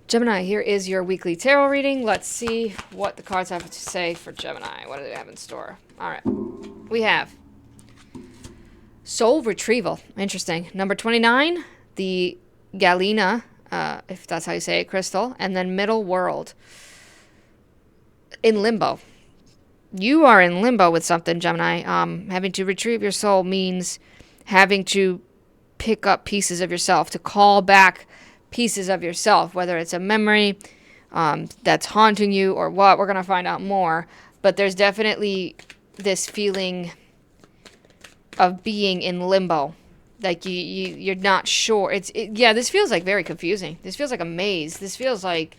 Gemini, here is your weekly tarot reading. Let's see what the cards have to say for Gemini. What do they have in store? All right. We have Soul Retrieval. Interesting. Number 29, the Galena, if that's how you say it, crystal. And then Middle World. In limbo. You are in limbo with something, Gemini. Having to retrieve your soul means having to pick up pieces of yourself, to call back pieces of yourself, whether it's a memory that's haunting you or what. We're going to find out more. But there's definitely this feeling of being in limbo. Like you're not sure. Yeah, this feels like very confusing. This feels like a maze. This feels like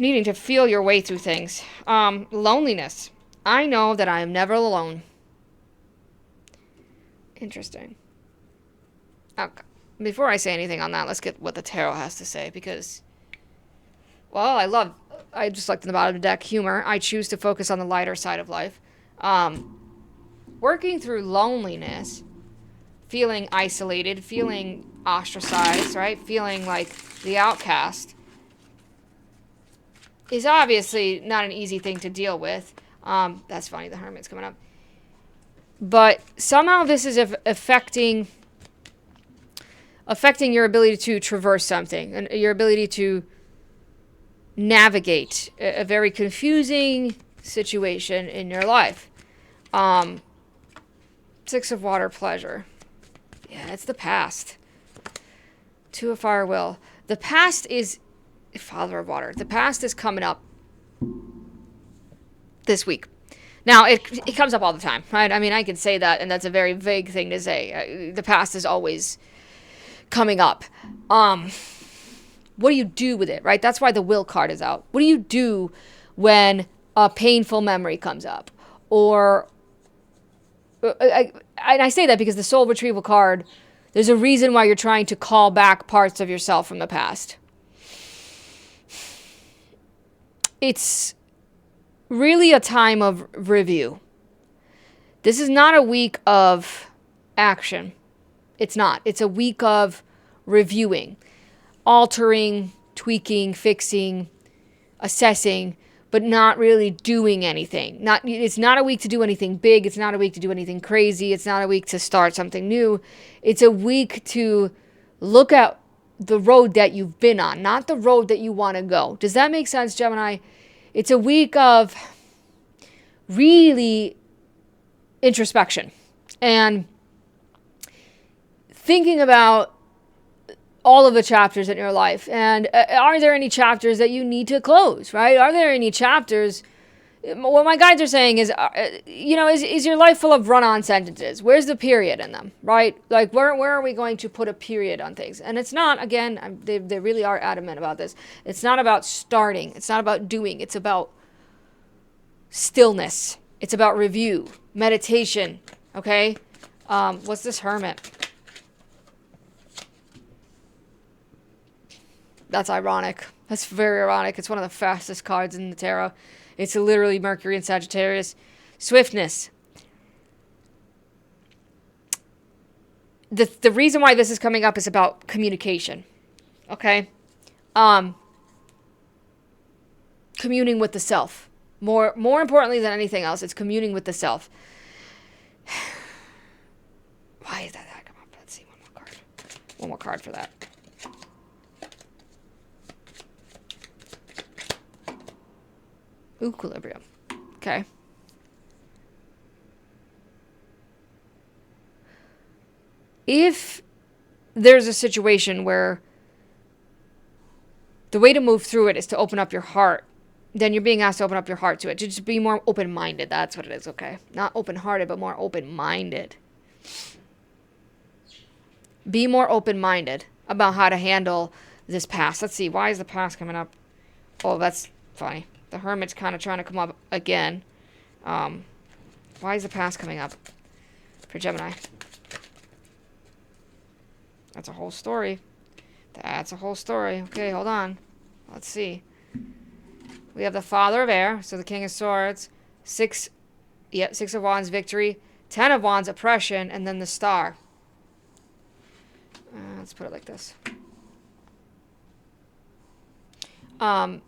needing to feel your way through things. Loneliness. I know that I am never alone. Interesting. Okay. Before I say anything on that, let's get what the tarot has to say, because, well, I just looked in the bottom of the deck, humor. I choose to focus on the lighter side of life. Working through loneliness, feeling isolated, feeling ostracized, right? Feeling like the outcast is obviously not an easy thing to deal with. That's funny, the Hermit's coming up. But somehow this is affecting your ability to traverse something, and your ability to navigate a very confusing situation in your life. Six of Water, pleasure. Yeah, it's the past. Two of Fire, will. The past is Father of Water. The past is coming up this week. Now, it comes up all the time, right? I mean, I can say that, and that's a very vague thing to say. The past is always coming up. What do you do with it, right? That's why the Will card is out. What do you do when a painful memory comes up? Or, and I say that because the Soul Retrieval card, there's a reason why you're trying to call back parts of yourself from the past. It's really a time of review. This is not a week of action. It's not. It's a week of reviewing, altering, tweaking, fixing, assessing, but not really doing anything. It's not a week to do anything big. It's not a week to do anything crazy. It's not a week to start something new. It's a week to look at the road that you've been on, not the road that you want to go. Does that make sense, Gemini? It's a week of really introspection and thinking about all of the chapters in your life. And are there any chapters that you need to close, right? Are there any chapters? What my guides are saying is, is your life full of run-on sentences? Where's the period in them, right? Like, where are we going to put a period on things? And it's not, again, they really are adamant about this. It's not about starting. It's not about doing. It's about stillness. It's about review, meditation, okay? What's this Hermit? That's ironic. That's very ironic. It's one of the fastest cards in the tarot. It's literally Mercury and Sagittarius. Swiftness. The reason why this is coming up is about communication. Okay? Communing with the self. More importantly than anything else, it's communing with the self. Why is that come up? Let's see, one more card. One more card for that. Equilibrium. Okay. If there's a situation where the way to move through it is to open up your heart, then you're being asked to open up your heart to it. To just be more open-minded. That's what it is, okay? Not open-hearted, but more open-minded. Be more open-minded about how to handle this past. Let's see. Why is the past coming up? Oh, that's funny. The Hermit's kind of trying to come up again. Why is the past coming up for Gemini? That's a whole story. That's a whole story. Okay, hold on. Let's see. We have the Father of Air, so the King of Swords. Six of Wands, victory. 10 of Wands, oppression, and then the Star. Let's put it like this. Um,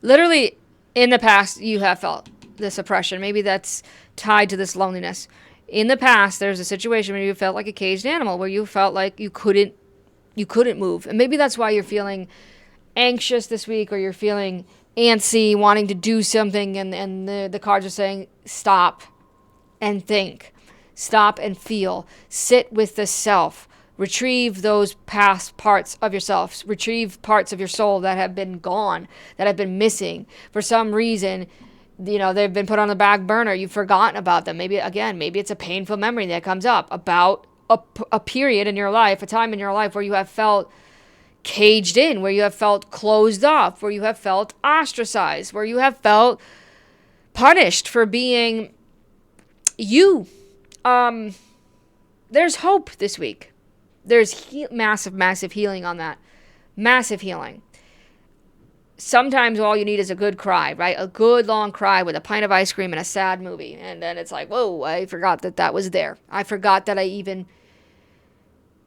Literally, in the past, you have felt this oppression. Maybe that's tied to this loneliness. In the past, there's a situation where you felt like a caged animal, where you felt like you couldn't move, and maybe that's why you're feeling anxious this week, or you're feeling antsy, wanting to do something, and the cards are saying stop and think, stop and feel, sit with the self, retrieve those past parts of yourself, retrieve parts of your soul that have been gone, that have been missing for some reason. They've been put on the back burner. You've forgotten about them. Maybe it's a painful memory that comes up about a period in your life, a time in your life where you have felt caged in, where you have felt closed off, where you have felt ostracized, where you have felt punished for being you. There's hope this week. There's massive healing on that. Massive healing. Sometimes all you need is a good cry, right? A good long cry with a pint of ice cream and a sad movie. And then it's like, whoa, I forgot that was there. I forgot that I even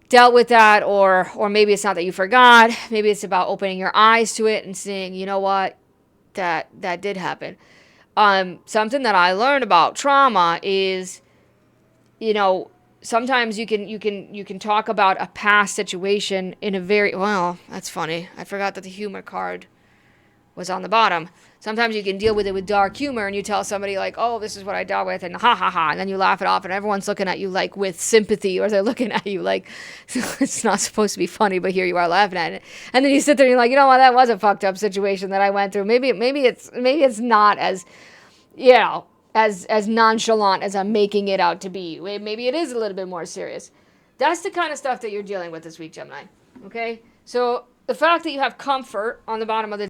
dealt with that. Or maybe it's not that you forgot. Maybe it's about opening your eyes to it and saying, you know what? That did happen. Something that I learned about trauma is, sometimes you can talk about a past situation in a very, well, that's funny. I forgot that the humor card was on the bottom. Sometimes you can deal with it with dark humor, and you tell somebody like, oh, this is what I dealt with, and ha ha ha, and then you laugh it off, and everyone's looking at you like with sympathy, or they're looking at you like it's not supposed to be funny, but here you are laughing at it. And then you sit there and you're like, you know what, that was a fucked up situation that I went through. Maybe it's not as, as nonchalant as I'm making it out to be. Maybe it is a little bit more serious. That's the kind of stuff that you're dealing with this week, Gemini. Okay? So the fact that you have comfort on the bottom of the